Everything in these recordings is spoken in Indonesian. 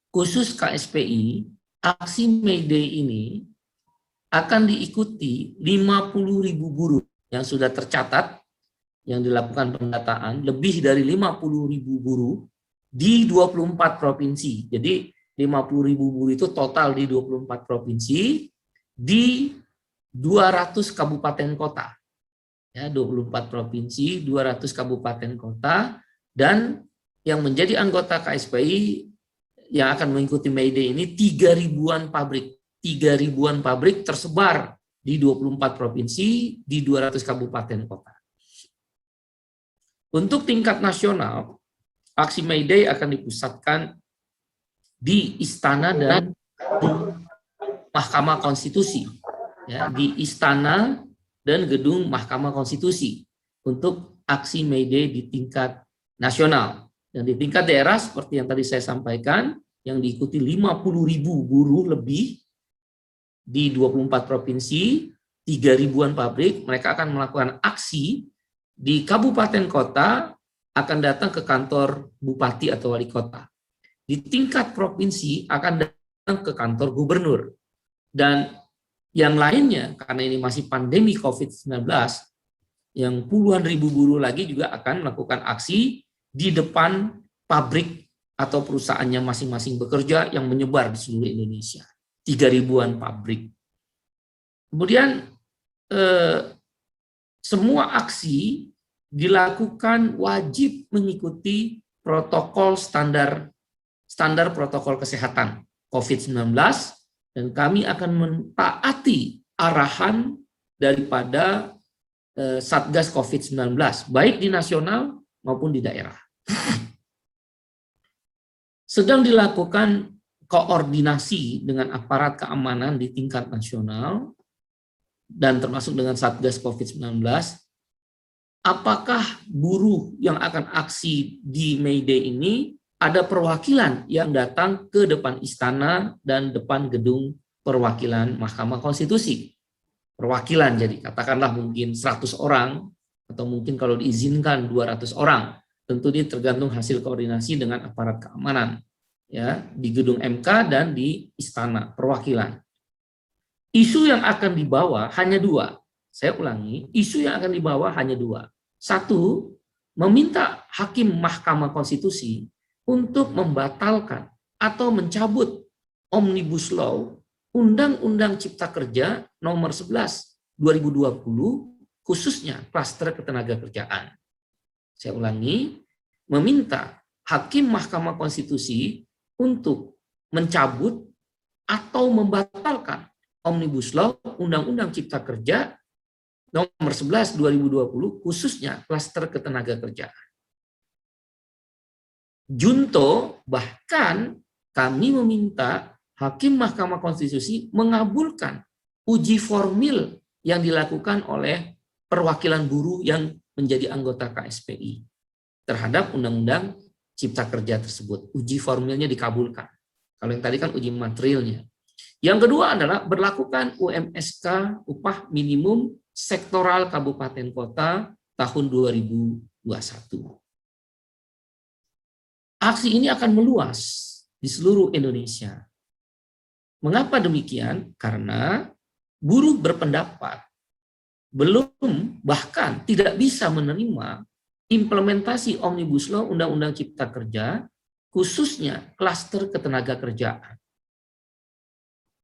khusus KSPI, aksi May Day ini akan diikuti 50.000 buruh yang sudah tercatat, yang dilakukan pendataan, lebih dari 50.000 buruh di 24 provinsi. Jadi 50.000 buruh itu total di 24 provinsi, di 200 kabupaten kota. Ya, 24 provinsi, 200 kabupaten kota, dan yang menjadi anggota KSPI yang akan mengikuti May Day ini 3.000-an pabrik. 3.000-an pabrik tersebar di 24 provinsi, di 200 kabupaten kota. Untuk tingkat nasional, aksi May Day akan dipusatkan di Istana dan Mahkamah Konstitusi. Ya, di Istana dan Gedung Mahkamah Konstitusi untuk aksi May Day di tingkat nasional. Dan di tingkat daerah, seperti yang tadi saya sampaikan, yang diikuti 50.000 buruh lebih di 24 provinsi, 3.000-an pabrik, mereka akan melakukan aksi di kabupaten kota, akan datang ke kantor bupati atau wali kota. Di tingkat provinsi akan datang ke kantor gubernur. Dan yang lainnya, karena ini masih pandemi COVID-19, yang puluhan ribu buruh lagi juga akan melakukan aksi di depan pabrik atau perusahaannya masing-masing bekerja yang menyebar di seluruh Indonesia. 3.000-an pabrik. Kemudian semua aksi dilakukan wajib mengikuti protokol standar protokol kesehatan COVID-19, dan kami akan mentaati arahan daripada Satgas COVID-19, baik di nasional maupun di daerah. Sedang dilakukan koordinasi dengan aparat keamanan di tingkat nasional, dan termasuk dengan Satgas COVID-19, apakah buruh yang akan aksi di May Day ini ada perwakilan yang datang ke depan istana dan depan gedung perwakilan Mahkamah Konstitusi. Perwakilan, jadi katakanlah mungkin 100 orang, atau mungkin kalau diizinkan 200 orang. Tentu ini tergantung hasil koordinasi dengan aparat keamanan, ya, di gedung MK dan di istana perwakilan. Isu yang akan dibawa hanya dua. Saya ulangi, isu yang akan dibawa hanya dua. Satu, meminta hakim Mahkamah Konstitusi untuk membatalkan atau mencabut Omnibus Law Undang-Undang Cipta Kerja nomor 11 2020, khususnya klaster ketenagakerjaan. Saya ulangi, meminta hakim Mahkamah Konstitusi untuk mencabut atau membatalkan Omnibus Law Undang-Undang Cipta Kerja nomor 11 2020, khususnya klaster ketenagakerjaan. Junto, bahkan kami meminta hakim Mahkamah Konstitusi mengabulkan uji formil yang dilakukan oleh perwakilan buruh yang menjadi anggota KSPI terhadap Undang-Undang Cipta Kerja tersebut. Uji formilnya dikabulkan. Kalau yang tadi kan uji materialnya. Yang kedua adalah berlakukan UMSK, upah minimum sektoral kabupaten kota tahun 2021. Aksi ini akan meluas di seluruh Indonesia. Mengapa demikian? Karena buruh berpendapat belum, bahkan tidak bisa menerima implementasi Omnibus Law Undang-Undang Cipta Kerja, khususnya klaster ketenagakerjaan.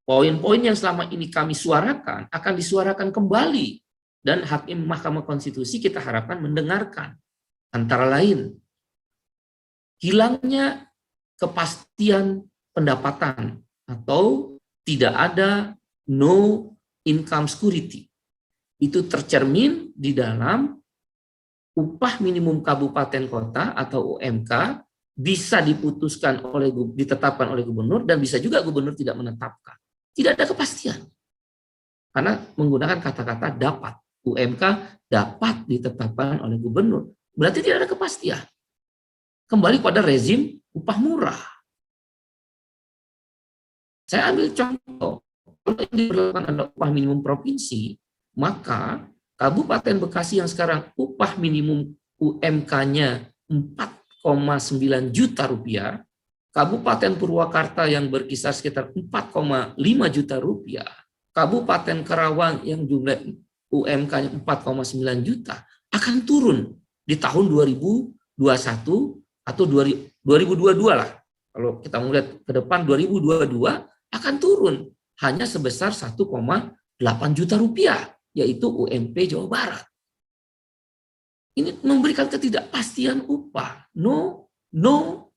Poin-poin yang selama ini kami suarakan akan disuarakan kembali, dan hakim Mahkamah Konstitusi kita harapkan mendengarkan. Antara lain, hilangnya kepastian pendapatan atau tidak ada no income security. Itu tercermin di dalam upah minimum kabupaten kota atau UMK, bisa diputuskan ditetapkan oleh gubernur, dan bisa juga gubernur tidak menetapkan. Tidak ada kepastian. Karena menggunakan kata-kata dapat. UMK dapat ditetapkan oleh gubernur. Berarti tidak ada kepastian. Kembali pada rezim upah murah. Saya ambil contoh. Kalau yang diberlakukan adalah upah minimum provinsi, maka Kabupaten Bekasi yang sekarang upah minimum UMK-nya 4,9 juta rupiah, Kabupaten Purwakarta yang berkisar sekitar 4,5 juta rupiah, Kabupaten Karawang yang jumlah UMK-nya 4,9 juta, akan turun di tahun 2021 atau 2022 lah. Kalau kita melihat ke depan 2022 akan turun hanya sebesar 1,8 juta rupiah, yaitu UMP Jawa Barat. Ini memberikan ketidakpastian upah. No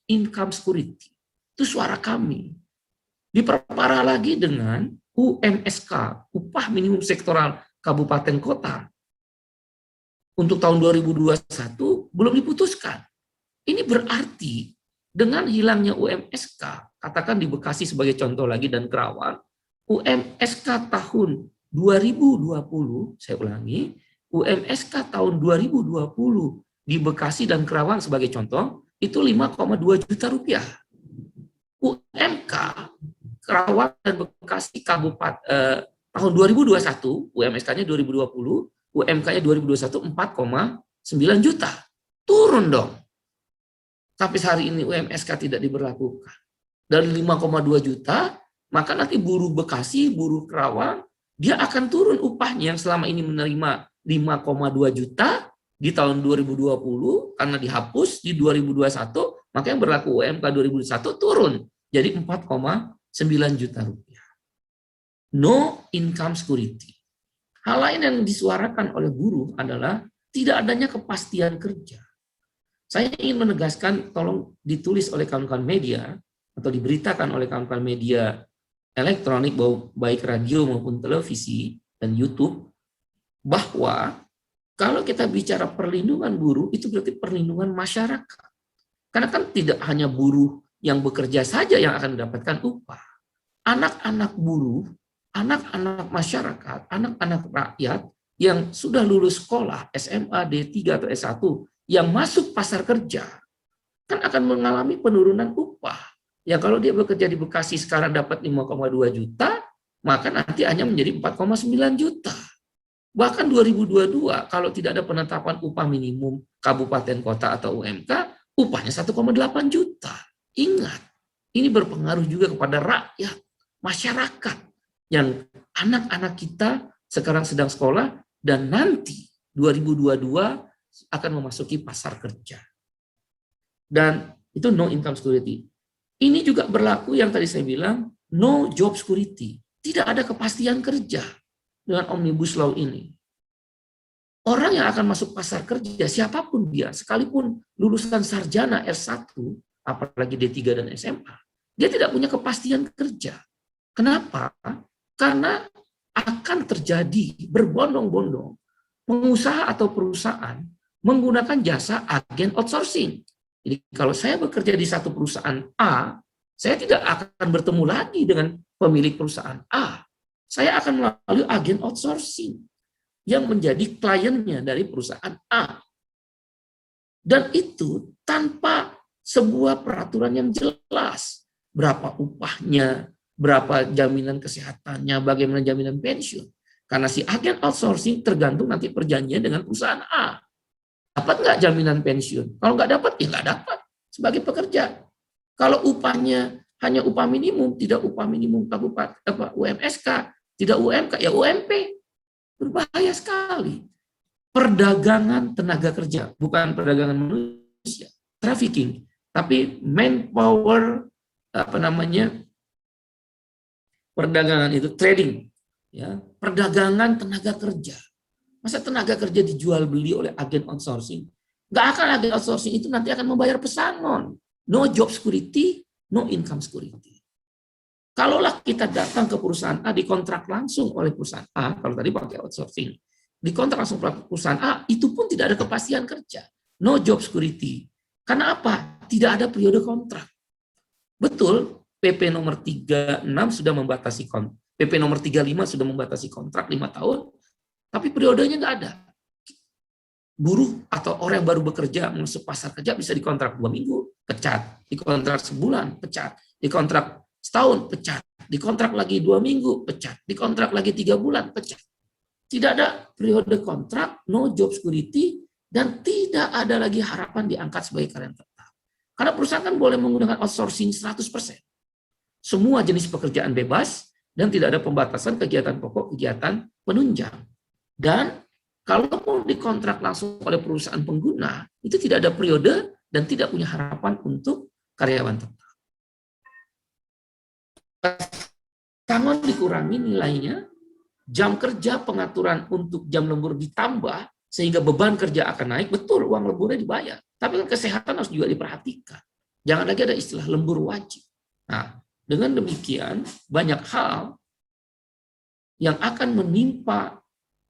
income security. Itu suara kami. Diperparah lagi dengan UMSK, upah minimum sektoral kabupaten kota. Untuk tahun 2021 belum diputuskan. Ini berarti dengan hilangnya UMSK, katakan di Bekasi sebagai contoh lagi dan Kerawang, UMSK tahun 2020, saya ulangi, UMSK tahun 2020 di Bekasi dan Kerawang sebagai contoh, itu 5,2 juta rupiah. UMK Kerawang dan Bekasi kabupaten tahun 2021, UMSK-nya 2020, UMK-nya 2021 4,9 juta. Turun dong. Tapi hari ini UMSK tidak diberlakukan. Dari 5,2 juta, maka nanti buruh Bekasi, buruh Kerawang, dia akan turun upahnya yang selama ini menerima 5,2 juta di tahun 2020 karena dihapus di 2021, maka yang berlaku UMK 2021 turun jadi 4,9 juta rupiah. No income security. Hal lain yang disuarakan oleh buruh adalah tidak adanya kepastian kerja. Saya ingin menegaskan, tolong ditulis oleh kawan-kawan media atau diberitakan oleh kawan-kawan media elektronik, baik radio maupun televisi dan YouTube, bahwa kalau kita bicara perlindungan buruh, itu berarti perlindungan masyarakat. Karena kan tidak hanya buruh yang bekerja saja yang akan mendapatkan upah. Anak-anak buruh, anak-anak masyarakat, anak-anak rakyat yang sudah lulus sekolah, SMA, D3 atau S1, yang masuk pasar kerja, kan akan mengalami penurunan upah. Ya kalau dia bekerja di Bekasi sekarang dapat 5,2 juta, maka nanti hanya menjadi 4,9 juta. Bahkan 2022, kalau tidak ada penetapan upah minimum kabupaten kota atau UMK, upahnya 1,8 juta. Ingat, ini berpengaruh juga kepada rakyat, masyarakat, yang anak-anak kita sekarang sedang sekolah, dan nanti 2022 akan memasuki pasar kerja. Dan itu no income security. Ini juga berlaku yang tadi saya bilang, no job security. Tidak ada kepastian kerja dengan Omnibus Law ini. Orang yang akan masuk pasar kerja, siapapun dia, sekalipun lulusan sarjana S1, apalagi D3 dan SMA, dia tidak punya kepastian kerja. Kenapa? Karena akan terjadi berbondong-bondong pengusaha atau perusahaan menggunakan jasa agen outsourcing. Jadi kalau saya bekerja di satu perusahaan A, saya tidak akan bertemu lagi dengan pemilik perusahaan A. Saya akan melalui agen outsourcing yang menjadi kliennya dari perusahaan A. Dan itu tanpa sebuah peraturan yang jelas. Berapa upahnya, berapa jaminan kesehatannya, bagaimana jaminan pensiun. Karena si agen outsourcing tergantung nanti perjanjian dengan perusahaan A. Dapat nggak jaminan pensiun? Kalau nggak dapat, ya nggak dapat sebagai pekerja. Kalau upahnya hanya upah minimum, tidak upah minimum kabupaten UMSK, tidak UMK, ya UMP. Berbahaya sekali. Perdagangan tenaga kerja, bukan perdagangan manusia, trafficking, tapi manpower, perdagangan itu trading, ya, perdagangan tenaga kerja. Masa tenaga kerja dijual beli oleh agen outsourcing? Nggak akan agen outsourcing itu nanti akan membayar pesangon. No job security, no income security. Kalaulah kita datang ke perusahaan A, dikontrak langsung oleh perusahaan A, kalau tadi pakai outsourcing, dikontrak langsung oleh perusahaan A, itu pun tidak ada kepastian kerja. No job security. Karena apa? Tidak ada periode kontrak. Betul, PP nomor 36 sudah membatasi kontrak. PP nomor 35 sudah membatasi kontrak 5 tahun, tapi periodenya nggak ada. Buruh atau orang yang baru bekerja masuk pasar kerja bisa dikontrak 2 minggu, pecat. Dikontrak sebulan, pecat. Dikontrak setahun, pecat. Dikontrak lagi 2 minggu, pecat. Dikontrak lagi 3 bulan, pecat. Tidak ada periode kontrak, no job security, dan tidak ada lagi harapan diangkat sebagai karyawan tetap. Karena perusahaan kan boleh menggunakan outsourcing 100%. Semua jenis pekerjaan bebas dan tidak ada pembatasan kegiatan pokok, kegiatan penunjang. Dan kalau mau dikontrak langsung oleh perusahaan pengguna, itu tidak ada periode dan tidak punya harapan untuk karyawan tetap. Tangan dikurangi nilainya, jam kerja pengaturan untuk jam lembur ditambah, sehingga beban kerja akan naik, betul uang lemburnya dibayar. Tapi kan kesehatan harus juga diperhatikan. Jangan lagi ada istilah lembur wajib. Nah, dengan demikian banyak hal yang akan menimpa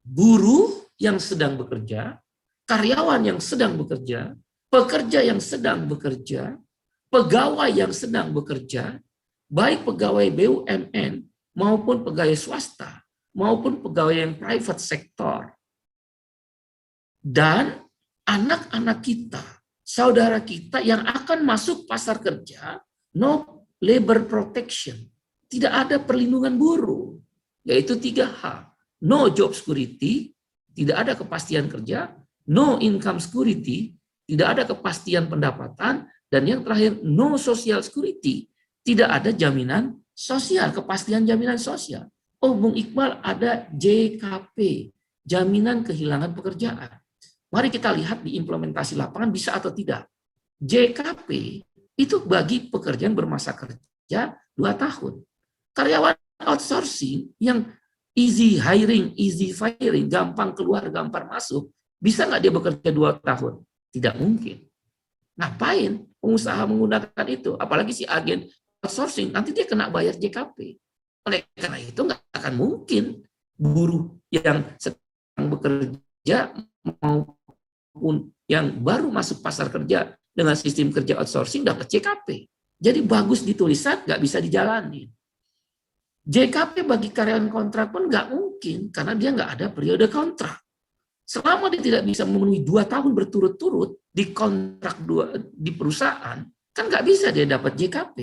buruh yang sedang bekerja, karyawan yang sedang bekerja, pekerja yang sedang bekerja, pegawai yang sedang bekerja, baik pegawai BUMN maupun pegawai swasta, maupun pegawai yang private sector. Dan anak-anak kita, saudara kita yang akan masuk pasar kerja, no labor protection. Tidak ada perlindungan buruh, yaitu 3H. No job security, tidak ada kepastian kerja. No income security, tidak ada kepastian pendapatan. Dan yang terakhir, no social security, tidak ada jaminan sosial, kepastian jaminan sosial. Oh, Bung Iqbal, ada JKP, jaminan kehilangan pekerjaan. Mari kita lihat di implementasi lapangan bisa atau tidak. JKP itu bagi pekerjaan bermasa kerja 2 tahun. Karyawan outsourcing yang easy hiring, easy firing, gampang keluar, gampang masuk, bisa nggak dia bekerja 2 tahun? Tidak mungkin. Ngapain pengusaha menggunakan itu? Apalagi si agen outsourcing, nanti dia kena bayar JKP. Oleh karena itu nggak akan mungkin buruh yang sedang bekerja maupun yang baru masuk pasar kerja dengan sistem kerja outsourcing dapat JKP. Jadi bagus di tulisan, nggak bisa dijalani. JKP bagi karyawan kontrak pun nggak mungkin, karena dia nggak ada periode kontrak. Selama dia tidak bisa memenuhi 2 tahun berturut-turut di kontrak di perusahaan, kan nggak bisa dia dapat JKP.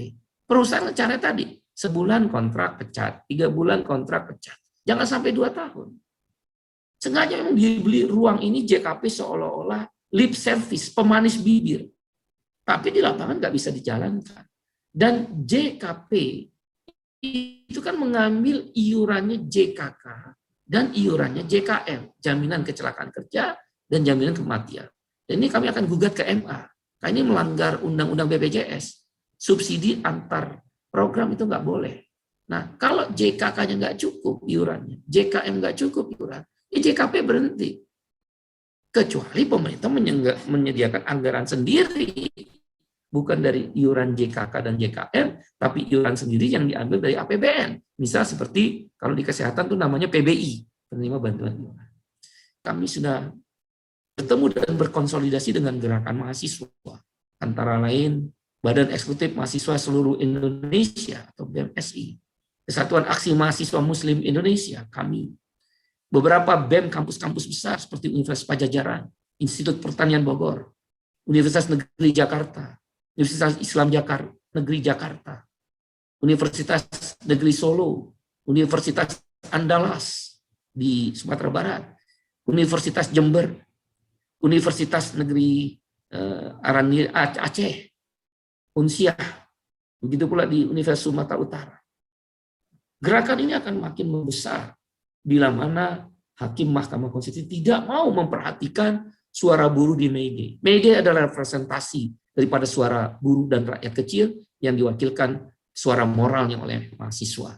Perusahaan cara tadi, sebulan kontrak pecat, 3 bulan kontrak pecat. Jangan sampai 2 tahun. Sengaja memang dibeli ruang ini JKP seolah-olah lip service, pemanis bibir. Tapi di lapangan nggak bisa dijalankan. Dan JKP itu kan mengambil iurannya JKK dan iurannya JKM, jaminan kecelakaan kerja dan jaminan kematian. Dan ini kami akan gugat ke MA. Karena ini melanggar Undang-Undang BPJS. Subsidi antar program itu nggak boleh. Nah, kalau JKK-nya nggak cukup iurannya, JKM nggak cukup iuran, ya JKP berhenti. Kecuali pemerintah menyediakan anggaran sendiri, bukan dari iuran JKK dan JKM, tapi iuran sendiri yang diambil dari APBN. Misal seperti kalau di kesehatan itu namanya PBI, penerima bantuan iuran. Kami sudah bertemu dan berkonsolidasi dengan gerakan mahasiswa, antara lain Badan Eksekutif Mahasiswa Seluruh Indonesia atau BMSI, Kesatuan Aksi Mahasiswa Muslim Indonesia, kami, beberapa BEM kampus-kampus besar seperti Universitas Padjadjaran, Institut Pertanian Bogor, Universitas Negeri Jakarta, Universitas Islam Negeri Jakarta, Universitas Negeri Solo, Universitas Andalas di Sumatera Barat, Universitas Jember, Universitas Negeri Aceh, Unsiah, begitu pula di Universitas Sumatera Utara. Gerakan ini akan makin membesar bila mana Hakim Mahkamah Konstitusi tidak mau memperhatikan suara buruh di May Day. May Day adalah representasi daripada suara buruh dan rakyat kecil yang diwakilkan suara moralnya oleh mahasiswa.